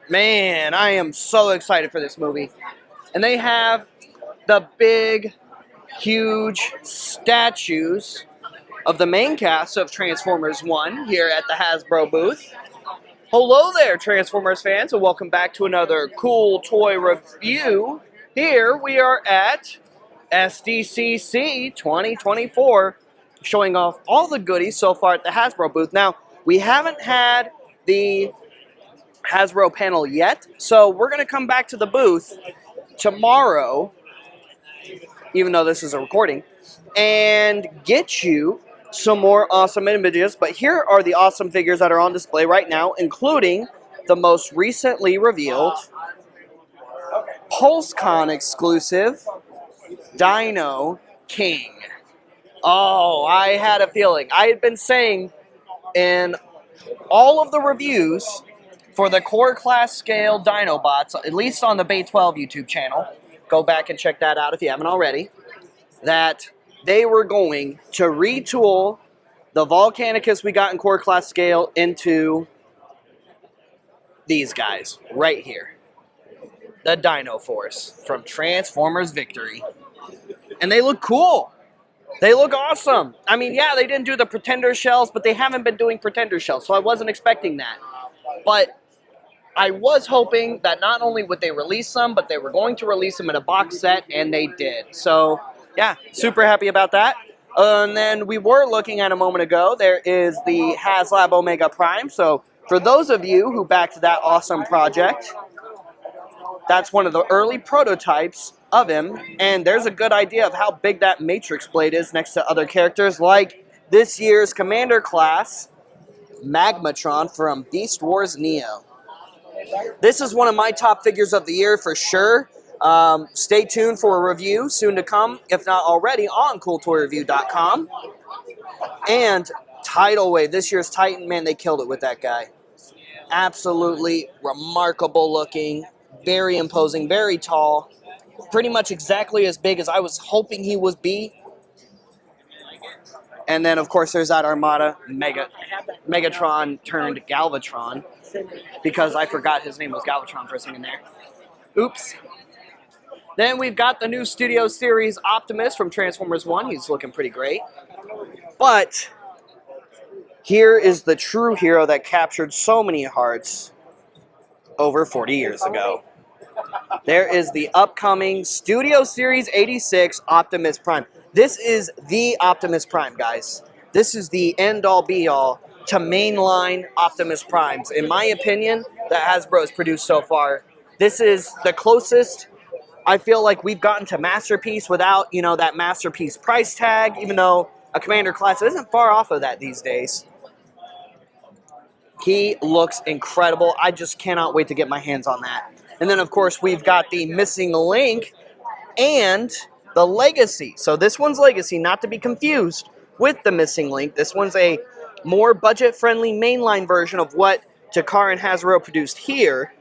Man, I am so excited for this movie. And they have the big, huge statues of the main cast of Transformers 1 here at the Hasbro booth. Hello there, Transformers fans, and welcome back to another cool toy review. Here we are at SDCC 2024, showing off all the goodies so far at the Hasbro booth. Now, we haven't had the Hasbro panel yet, so we're going to come back to the booth tomorrow, even though this is a recording, and get you some more awesome images. But here are the awesome figures that are on display right now, including the most recently revealed PulseCon exclusive Dino King. Oh, I had a feeling. I had been saying in all of the reviews for the core class scale Dinobots, at least on the Bay 12 YouTube channel, go back and check that out if you haven't already, that they were going to retool the Volcanicus we got in core class scale into these guys right here. The Dino Force from Transformers Victory. And they look cool. They look awesome. I mean, yeah, they didn't do the Pretender shells, but they haven't been doing Pretender shells, so I wasn't expecting that. But I was hoping that not only would they release them, but they were going to release them in a box set, and they did. So, yeah, super happy about that. And then we were looking at a moment ago, there is the HasLab Omega Prime. So for those of you who backed that awesome project, that's one of the early prototypes of him. And there's a good idea of how big that Matrix blade is next to other characters like this year's Commander class, Magmatron from Beast Wars Neo. This is one of my top figures of the year for sure. Stay tuned for a review soon to come, if not already, on CoolToyReview.com. And Tidal Wave, this year's Titan, man, they killed it with that guy. Absolutely remarkable looking, very imposing, very tall, pretty much exactly as big as I was hoping he would be. And then, of course, there's that Armada Megatron turned Galvatron, because I forgot his name was Galvatron for a second there. Oops. Then we've got the new Studio Series Optimus from Transformers 1. He's looking pretty great. But here is the true hero that captured so many hearts over 40 years ago. There is the upcoming Studio Series 86 Optimus Prime. This is the Optimus Prime, guys. This is the end-all, be-all to mainline Optimus Primes. In my opinion, that Hasbro has produced so far. This is the closest I feel like we've gotten to Masterpiece without, you know, that Masterpiece price tag, even though a Commander class isn't far off of that these days. He looks incredible. I just cannot wait to get my hands on that. And then, of course, we've got the Missing Link and the Legacy. So this one's Legacy, not to be confused with the Missing Link. This one's a more budget-friendly mainline version of what Takara and Hasbro produced here.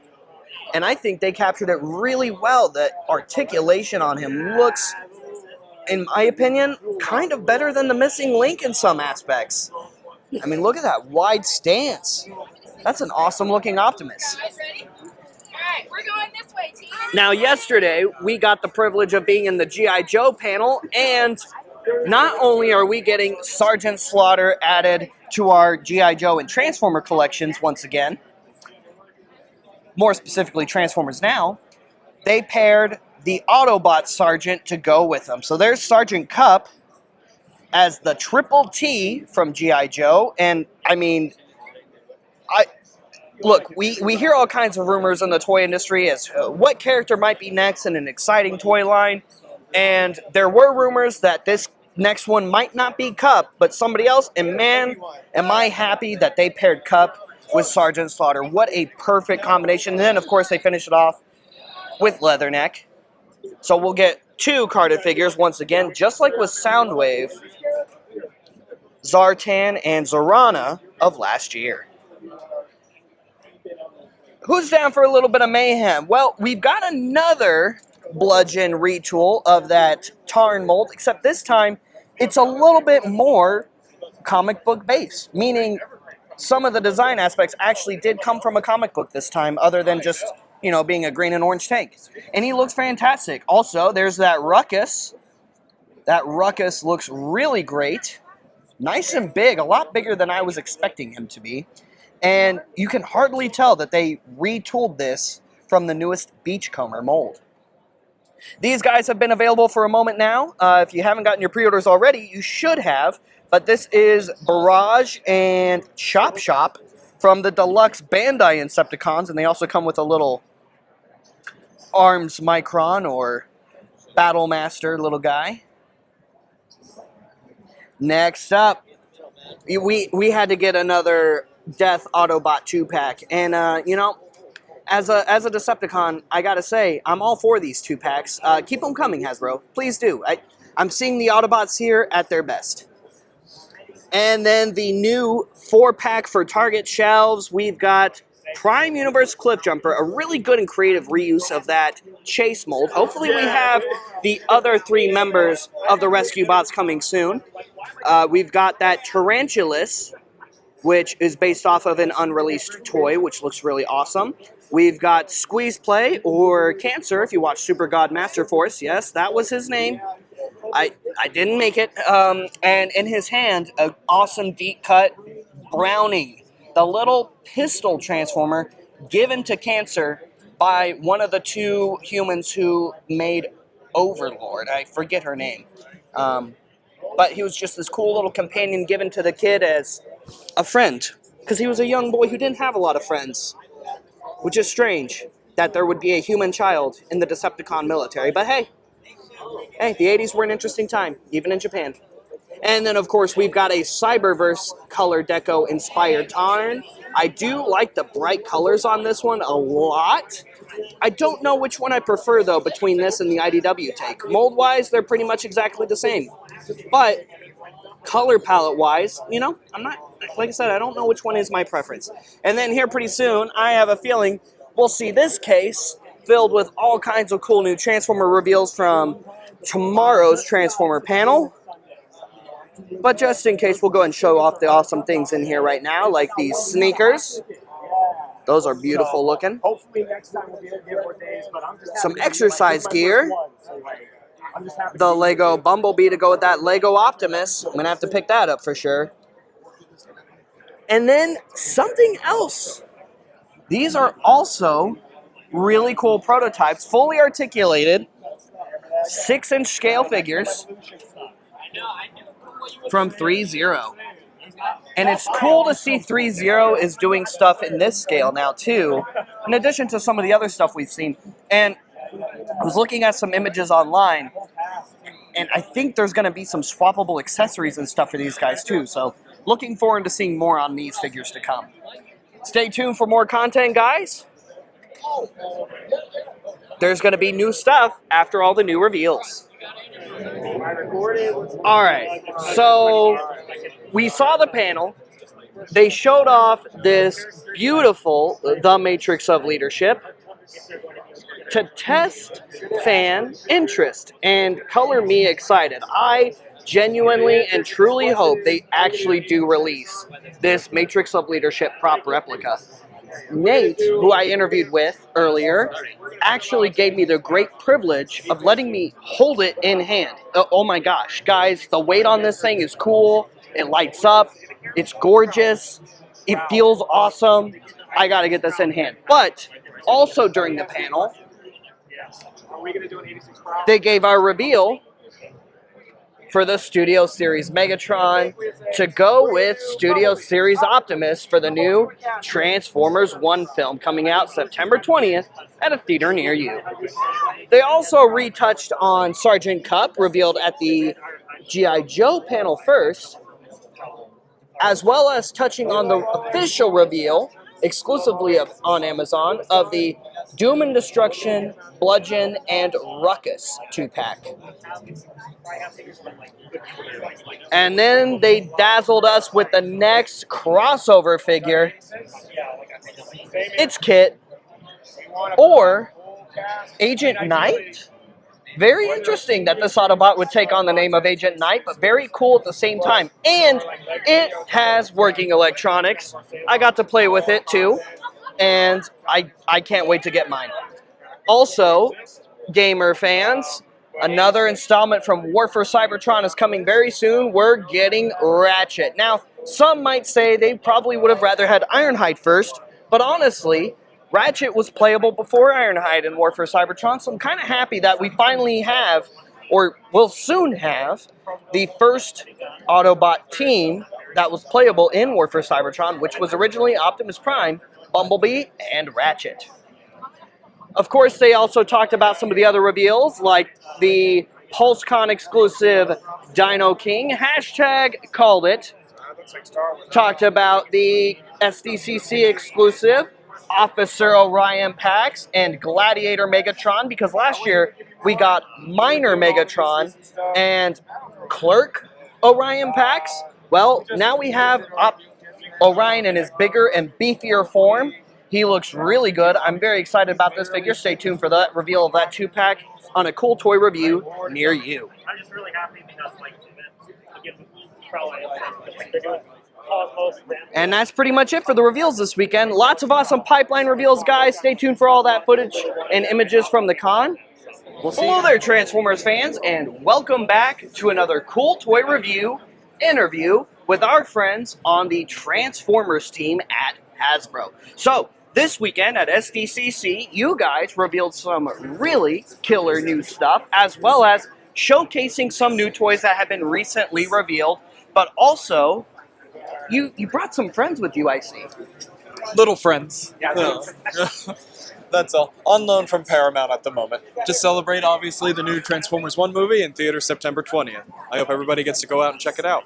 And I think they captured it really well. The articulation on him looks, in my opinion, kind of better than the Missing Link in some aspects. I mean, look at that wide stance. That's an awesome-looking Optimus. Guys ready? All right, we're going this way, team. Now, yesterday, we got the privilege of being in the G.I. Joe panel, and not only are we getting Sergeant Slaughter added to our G.I. Joe and Transformer collections once again, more specifically Transformers Now, they paired the Autobot Sergeant to go with them. So there's Sergeant Cup as the Triple T from G.I. Joe. And, I mean, look, we hear all kinds of rumors in the toy industry as what character might be next in an exciting toy line. And there were rumors that this next one might not be Cup, but somebody else. And, man, am I happy that they paired Cup with Sergeant Slaughter. What a perfect combination. And then, of course, they finish it off with Leatherneck. So we'll get two carded figures once again, just like with Soundwave, Zartan, and Zorana of last year. Who's down for a little bit of mayhem? Well, we've got another Bludgeon retool of that Tarn mold, except this time it's a little bit more comic book base, meaning some of the design aspects actually did come from a comic book this time, other than just, you know, being a green and orange tank. And he looks fantastic. Also, there's that Ruckus. That Ruckus looks really great. Nice and big, a lot bigger than I was expecting him to be. And you can hardly tell that they retooled this from the newest Beachcomber mold. These guys have been available for a moment now. If you haven't gotten your pre-orders already, you should have. But this is Barrage and Chop Shop from the deluxe Bandai Insepticons, and they also come with a little Arms Micron or Battlemaster little guy. Next up, we had to get another Death Autobot 2-pack, and you know, as a Decepticon, I gotta say, I'm all for these 2-packs. Keep them coming, Hasbro. Please do. I'm seeing the Autobots here at their best. And then the new 4-pack for Target shelves, we've got Prime Universe Cliffjumper, a really good and creative reuse of that Chase mold. Hopefully we have the other 3 members of the Rescue Bots coming soon. We've got that Tarantulas, which is based off of an unreleased toy, which looks really awesome. We've got Squeeze Play, or Cancer, if you watch Super God Master Force. Yes, that was his name. I didn't make it. And in his hand, an awesome deep cut Browning, the little pistol transformer given to Cancer by one of the 2 humans who made Overlord. I forget her name. But he was just this cool little companion given to the kid as a friend, because he was a young boy who didn't have a lot of friends, which is strange that there would be a human child in the Decepticon military. But hey, the 80s were an interesting time, even in Japan. And then, of course, we've got a Cyberverse color deco inspired Tarn. I do like the bright colors on this one a lot. I don't know which one I prefer, though, between this and the IDW take. Mold-wise, they're pretty much exactly the same. But color palette-wise, you know, I'm not, like I said, I don't know which one is my preference. And then here pretty soon, I have a feeling we'll see this case filled with all kinds of cool new Transformer reveals from tomorrow's Transformer panel. But just in case, we'll go and show off the awesome things in here right now, like these sneakers. Those are beautiful looking. Some exercise gear. The Lego Bumblebee to go with that Lego Optimus. I'm going to have to pick that up for sure. And then something else. These are also really cool prototypes, fully articulated, 6-inch scale figures from 3-0. And it's cool to see 3-0 is doing stuff in this scale now too, in addition to some of the other stuff we've seen. And I was looking at some images online, and I think there's going to be some swappable accessories and stuff for these guys too, so looking forward to seeing more on these figures to come. Stay tuned for more content, guys. There's going to be new stuff after all the new reveals. Alright, so we saw the panel. They showed off this beautiful The Matrix of Leadership to test fan interest and color me excited. I genuinely and truly hope they actually do release this Matrix of Leadership prop replica. Nate, who I interviewed with earlier, actually gave me the great privilege of letting me hold it in hand. Oh my gosh, guys, the weight on this thing is cool. It lights up. It's gorgeous. It feels awesome. I gotta get this in hand. But also during the panel, they gave our reveal for the Studio Series Megatron to go with Studio Series Optimus for the new Transformers 1 film coming out September 20th at a theater near you. They also retouched on Sergeant Cup, revealed at the G.I. Joe panel first, as well as touching on the official reveal, exclusively on Amazon, of the Doom and Destruction, Bludgeon, and Ruckus 2-pack. And then they dazzled us with the next crossover figure. It's Kit, or Agent Knight? Very interesting that this Autobot would take on the name of Agent Knight, but very cool at the same time. And it has working electronics. I got to play with it too, and I can't wait to get mine. Also, gamer fans, another installment from War for Cybertron is coming very soon. We're getting Ratchet. Now, some might say they probably would have rather had Ironhide first, but honestly, Ratchet was playable before Ironhide in War for Cybertron, so I'm kind of happy that we finally have, or will soon have, the first Autobot team that was playable in War for Cybertron, which was originally Optimus Prime, Bumblebee, and Ratchet. Of course, they also talked about some of the other reveals, like the PulseCon exclusive Dino King, hashtag called it. Talked about the SDCC exclusive Officer Orion packs and Gladiator Megatron, because last year we got Minor Megatron and Clerk Orion packs. Well, now we have Orion in his bigger and beefier form. He looks really good. I'm very excited about this figure. Stay tuned for the reveal of that 2-pack on a cool toy review near you. I'm just really happy because, like, probably they're doing Cosmos. And that's pretty much it for the reveals this weekend. Lots of awesome pipeline reveals, guys. Stay tuned for all that footage and images from the con. We'll see. Hello there, Transformers fans, and welcome back to another cool toy review interview with our friends on the Transformers team at Hasbro. So, this weekend at SDCC, you guys revealed some really killer new stuff, as well as showcasing some new toys that have been recently revealed, but also, you brought some friends with you, I see. Little friends. Yeah. That's all. On loan from Paramount at the moment. To celebrate, obviously, the new Transformers 1 movie in theaters September 20th. I hope everybody gets to go out and check it out.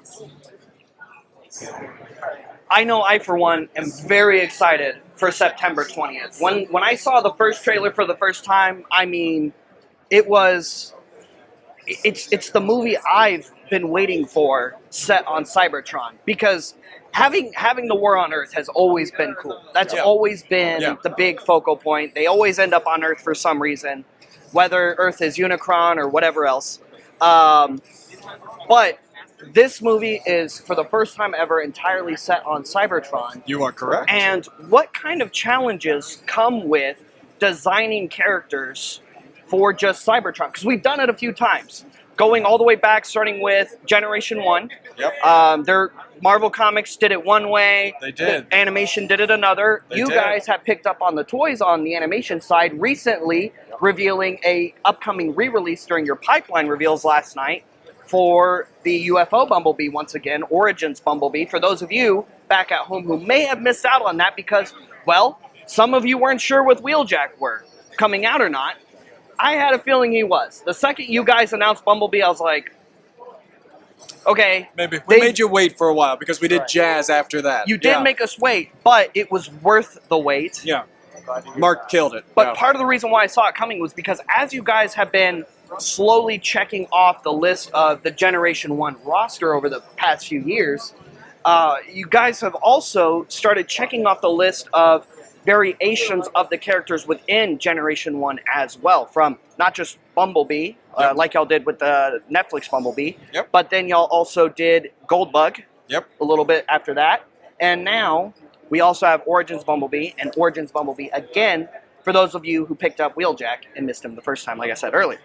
I know I, for one, am very excited for September 20th. When I saw the first trailer for the first time, I mean, it's the movie I've been waiting for set on Cybertron, because having the war on Earth has always been cool. That's always been the big focal point. They always end up on Earth for some reason, whether Earth is Unicron or whatever else. But this movie is, for the first time ever, entirely set on Cybertron. You are correct. And what kind of challenges come with designing characters for just Cybertron? Because we've done it a few times. Going all the way back, starting with Generation 1. Yep. Marvel Comics did it one way. They did. Animation did it another. You guys have picked up on the toys on the animation side recently, revealing a upcoming re-release during your pipeline reveals last night for the UFO Bumblebee once again, Origins Bumblebee. For those of you back at home who may have missed out on that because, well, some of you weren't sure what Wheeljack were coming out or not. I had a feeling he was. The second you guys announced Bumblebee, I was like, okay. Maybe. We made you wait for a while because we did Jazz after that. You did make us wait, but it was worth the wait. Yeah. Mark killed it. But part of the reason why I saw it coming was because as you guys have been slowly checking off the list of the Generation 1 roster over the past few years, you guys have also started checking off the list of variations of the characters within Generation 1 as well, from not just Bumblebee, like y'all did with the Netflix Bumblebee, but then y'all also did Goldbug a little bit after that, and now we also have Origins Bumblebee and Origins Bumblebee again for those of you who picked up Wheeljack and missed him the first time, like I said earlier,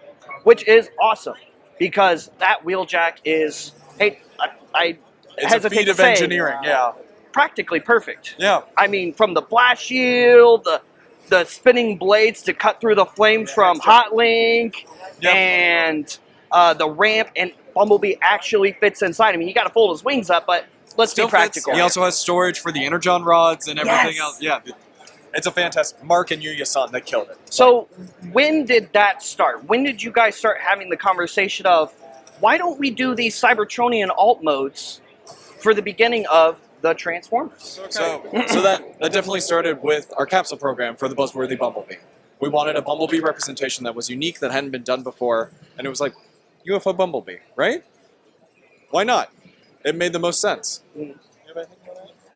which is awesome, because that Wheeljack is, hey, I it's hesitate a feat to of say, engineering, practically perfect. Yeah. I mean, from the blast shield, the spinning blades to cut through the flames from Hot Link, and the ramp, and Bumblebee actually fits inside. I mean, you got to fold his wings up, but let's be practical. He also has storage for the energon rods and everything else. Yeah, it's a fantastic. Mark and Yuya-san, they killed it. So, when did that start? When did you guys start having the conversation of, why don't we do these Cybertronian alt modes for the beginning of the Transformers? So that definitely started with our capsule program for the Buzzworthy Bumblebee. We wanted a Bumblebee representation that was unique, that hadn't been done before, and it was like, UFO Bumblebee, right? Why not? It made the most sense.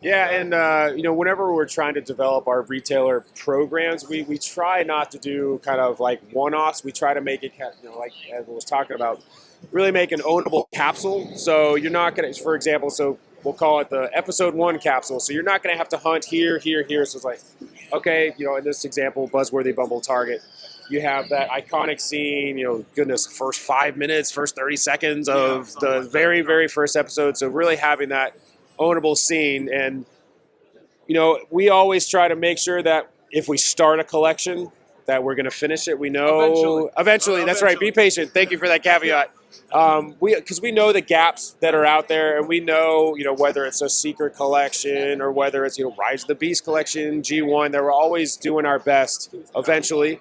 Yeah, and whenever we're trying to develop our retailer programs, we try not to do kind of like one-offs. We try to make it, like Ed was talking about, really make an ownable capsule. So you're not going to, for example, so we'll call it the episode 1 capsule. So you're not going to have to hunt here, here, here. So it's like, okay, in this example, Buzzworthy Bumble Target, you have that iconic scene, goodness, first 5 minutes, first 30 seconds of the very, very first episode. So really having that ownable scene. And, we always try to make sure that if we start a collection, that we're going to finish it. We know eventually. That's right. Be patient. Thank you for that caveat. Because we know the gaps that are out there, and we know, whether it's a secret collection or whether it's, Rise of the Beast collection, G1, that we're always doing our best eventually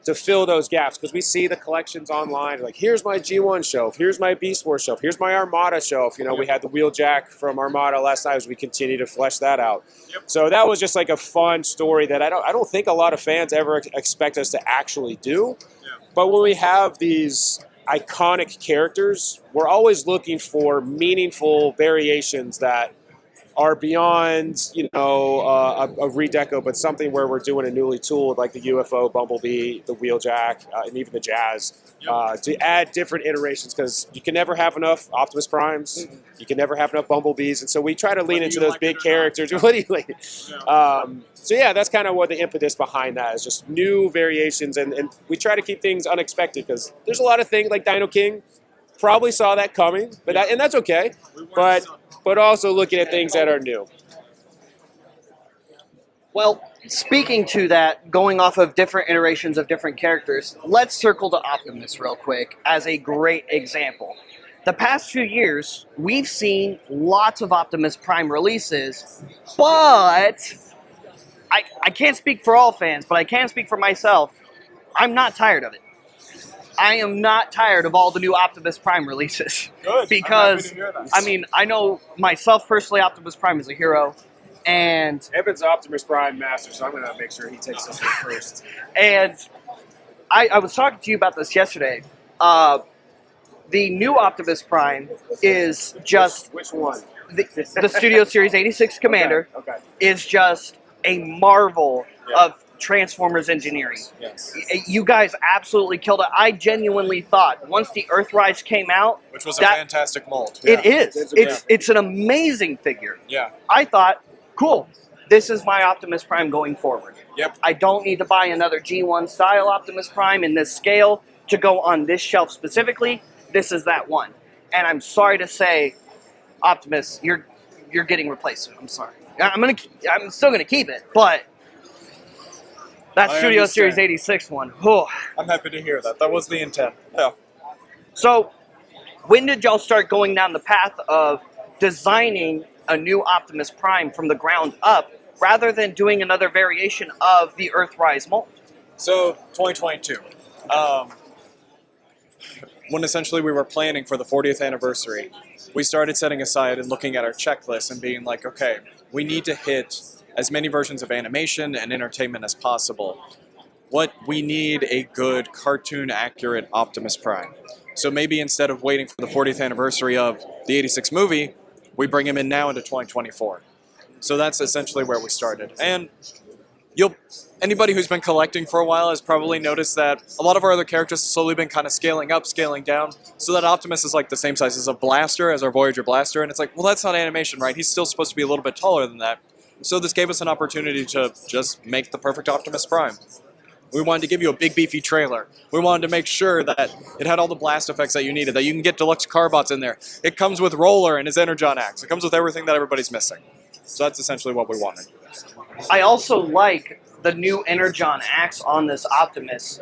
to fill those gaps, because we see the collections online. Like, here's my G1 shelf, here's my Beast Wars shelf, here's my Armada shelf. We had the Wheeljack from Armada last night as we continue to flesh that out. So that was just like a fun story that I don't think a lot of fans ever expect us to actually do. But when we have these iconic characters, we're always looking for meaningful variations that are beyond, a redeco, but something where we're doing a newly tooled, like the UFO, Bumblebee, the Wheeljack, and even the Jazz, to add different iterations, because you can never have enough Optimus Primes, you can never have enough Bumblebees, and so we try to lean into those big characters. So yeah, that's kind of what the impetus behind that is, just new variations, and we try to keep things unexpected, because there's a lot of things like Dino King, probably saw that coming, and that's okay, but also looking at things that are new. Well, speaking to that, going off of different iterations of different characters, let's circle to Optimus real quick as a great example. The past few years, we've seen lots of Optimus Prime releases, but I can't speak for all fans, but I can speak for myself. I'm not tired of it. I am not tired of all the new Optimus Prime releases. Good. Because, I know myself personally, Optimus Prime is a hero. And Evan's Optimus Prime master, so I'm going to make sure he takes this one first. And I was talking to you about this yesterday. The new Optimus Prime is just... Which one? The Studio Series 86 Commander is just a marvel of Transformers engineering. Yes. You guys absolutely killed it. I genuinely thought once the Earthrise came out, Which was a fantastic mold. It is. It's an amazing figure. Yeah. I thought, cool, this is my Optimus Prime going forward. Yep. I don't need to buy another G1 style Optimus Prime in this scale to go on this shelf specifically. This is that one. And I'm sorry to say, Optimus, you're getting replaced. I'm sorry. I'm still gonna keep it, but that Studio Series 86 one. Oh. I'm happy to hear that. That was the intent. Yeah. So, when did y'all start going down the path of designing a new Optimus Prime from the ground up, rather than doing another variation of the Earthrise mold? So, 2022. When essentially we were planning for the 40th anniversary, we started setting aside and looking at our checklist and being like, okay, we need to hit as many versions of animation and entertainment as possible. We need a good cartoon-accurate Optimus Prime. So maybe instead of waiting for the 40th anniversary of the 86 movie, we bring him in now into 2024. So that's essentially where we started. And anybody who's been collecting for a while has probably noticed that a lot of our other characters have slowly been kind of scaling up, scaling down, so that Optimus is like the same size as a Blaster, as our Voyager Blaster, and it's like, well, that's not animation, right? He's still supposed to be a little bit taller than that. So this gave us an opportunity to just make the perfect Optimus Prime. We wanted to give you a big, beefy trailer. We wanted to make sure that it had all the blast effects that you needed, that you can get deluxe Carbots in there. It comes with Roller and his Energon Axe. It comes with everything that everybody's missing. So that's essentially what we wanted. I also like the new Energon Axe on this Optimus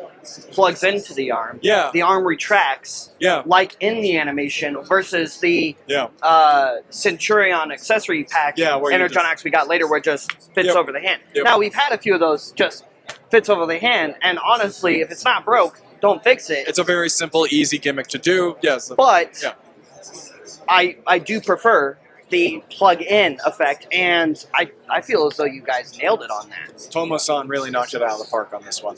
plugs into the arm. Yeah. The arm retracts, Yeah. like in the animation, versus the Centurion accessory pack Energon Axe we got later where it just fits over the hand. Now, we've had a few of those just fits over the hand, and honestly, if it's not broke, don't fix it. It's a very simple, easy gimmick to do. Yes. But I do prefer the plug-in effect, and I feel as though you guys nailed it on that. Tomo-san really knocked it out of the park on this one.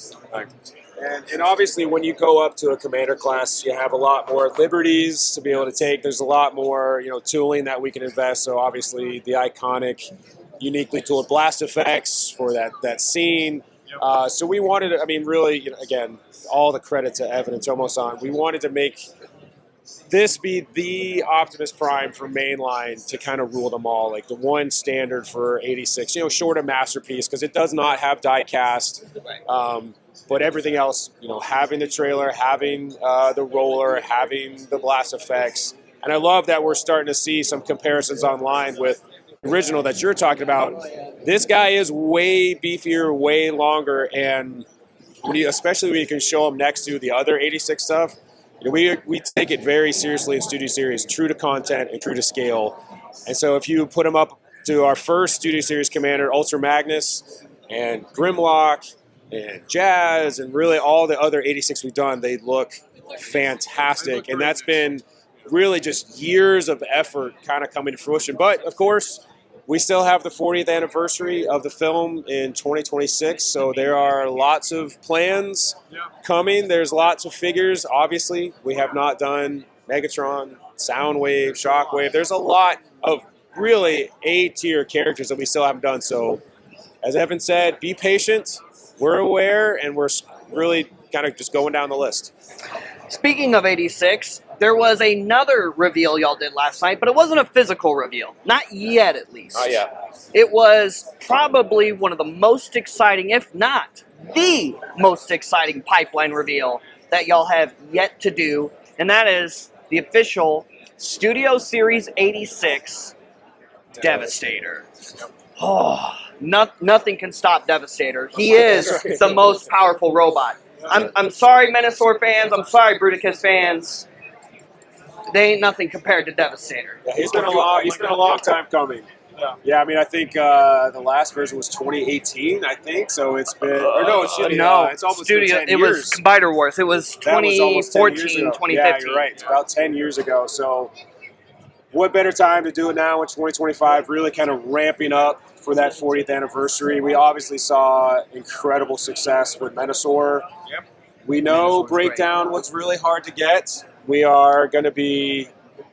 And obviously, when you go up to a commander class, you have a lot more liberties to be able to take. There's a lot more, tooling that we can invest. So obviously, the iconic uniquely tooled blast effects for that scene. So we wanted, I mean, really, you know, again, all the credit to Evan and Tomo-san. We wanted to make this be the Optimus Prime for mainline to kind of rule them all, like the one standard for 86, you know, short of Masterpiece, because it does not have die cast. But everything else, you know, having the trailer, having the roller, having the blast effects. And I love that we're starting to see some comparisons online with the original that you're talking about. This guy is way beefier, way longer, and especially when you can show him next to the other 86 stuff, you know, we take it very seriously in Studio Series, true to content and true to scale. And so if you put him up to our first Studio Series Commander, Ultra Magnus, and Grimlock, and Jazz, and really all the other 86 we've done, they look fantastic. And that's been really just years of effort kind of coming to fruition. But, of course, we still have the 40th anniversary of the film in 2026, so there are lots of plans coming. There's lots of figures. Obviously, we have not done Megatron, Soundwave, Shockwave. There's a lot of really A-tier characters that we still haven't done. So, as Evan said, be patient. We're aware, and we're really kind of just going down the list. Speaking of 86, there was another reveal y'all did last night, but it wasn't a physical reveal. Not yet, at least. Oh, yeah. It was probably one of the most exciting, if not the most exciting pipeline reveal that y'all have yet to do, and that is the official Studio Series 86 Devastator. Oh, nothing can stop Devastator. He is the most powerful robot. I'm sorry, Menasor fans. I'm sorry, Bruticus fans. They ain't nothing compared to Devastator. Yeah, he's been a long time coming. Yeah, I mean, I think the last version was 2018. I think so. It's been it's almost Studio. been 10 it years. was Combiner Wars. It was That was almost 10 years 2014, ago. 2015. Yeah, you're right. It's about 10 years ago. So, what better time to do it now in 2025? Really, kind of ramping up for that 40th anniversary. We obviously saw incredible success with Menasor. Yep. We know Menosaur's breakdown was really hard to get. We are going to be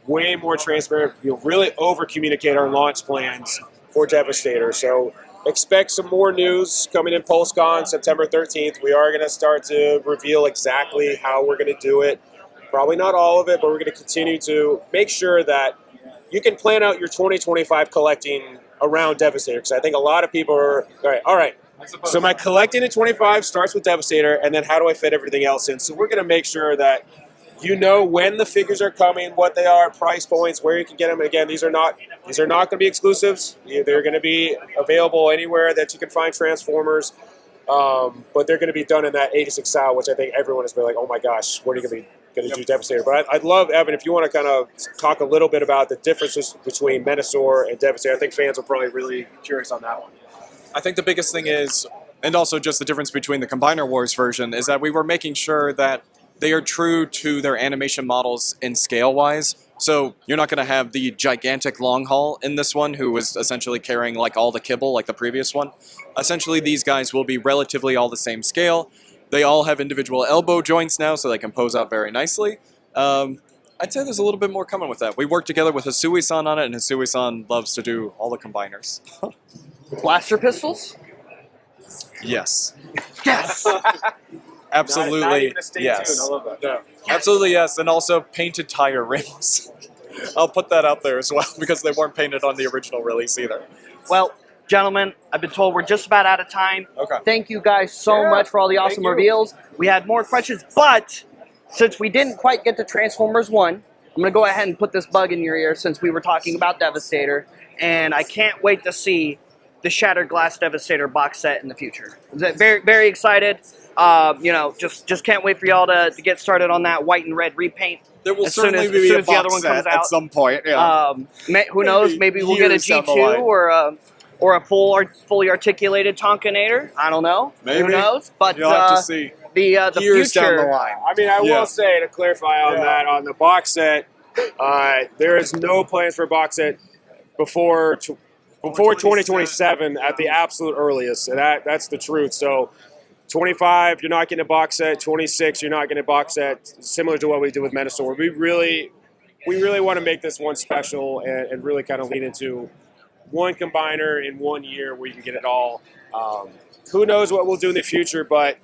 way more transparent. We'll really over-communicate our launch plans for Devastator. So expect some more news coming in PulseCon September 13th. We are going to start to reveal exactly how we're going to do it. Probably not all of it, but we're going to continue to make sure that you can plan out your 2025 collecting around Devastator. Because I think a lot of people are, all right, so my collecting in 25 starts with Devastator, and then how do I fit everything else in? So we're going to make sure that you know when the figures are coming, what they are, price points, where you can get them. And again, these are not going to be exclusives. They're going to be available anywhere that you can find Transformers. But they're going to be done in that 86 style, which I think everyone has been like, oh my gosh, what are you going to do Devastator? But I'd love, Evan, if you want to kind of talk a little bit about the differences between Menasor and Devastator. I think fans are probably really curious on that one. I think the biggest thing is, and also just the difference between the Combiner Wars version, is that we were making sure that they are true to their animation models in scale-wise. So you're not going to have the gigantic long haul in this one, who was essentially carrying like all the kibble like the previous one. Essentially, these guys will be relatively all the same scale. They all have individual elbow joints now, so they can pose out very nicely. I'd say there's a little bit more coming with that. We worked together with Hisui-san on it, and Hisui-san loves to do all the combiners. Blaster pistols? Yes. Yes! Absolutely, Not even a stay yes. tuned. I love that. Yeah. Absolutely, yes. And also painted tire rims. I'll put that out there as well, because they weren't painted on the original release either. Well, gentlemen, I've been told we're just about out of time. Okay. Thank you guys so much for all the awesome reveals. We had more questions, but since we didn't quite get to Transformers 1, I'm going to go ahead and put this bug in your ear since we were talking about Devastator, and I can't wait to see the Shattered Glass Devastator box set in the future. Very, very excited. Just can't wait for y'all to get started on that white and red repaint. There will as soon certainly as be a the other box one comes set out. at some point. Yeah. Who knows? Maybe we'll get a years down the G2 line. or a fully articulated Tonkinator. I don't know. Maybe. Who knows? But You'll have to see. the Years future. down the line. I mean, I Yeah. will say, to clarify on that, on the box set, there is no plans for a box set before 2027 at the absolute earliest. And that's the truth. So 25, you're not getting a box set. 26, you're not getting a box set. Similar to what we did with Menasor. We really want to make this one special and really kind of lean into one combiner in 1 year where you can get it all. Who knows what we'll do in the future, but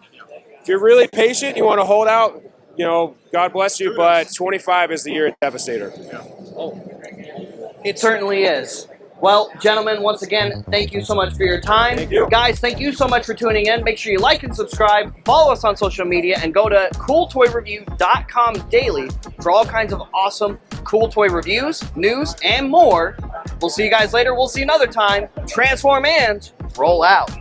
if you're really patient, you want to hold out, God bless you, but 25 is the year of Devastator. It certainly is. Well, gentlemen, once again, thank you so much for your time. Thank you. Guys, thank you so much for tuning in. Make sure you like and subscribe, follow us on social media, and go to cooltoyreview.com daily for all kinds of awesome cool toy reviews, news, and more. We'll see you guys later. We'll see you another time. Transform and roll out.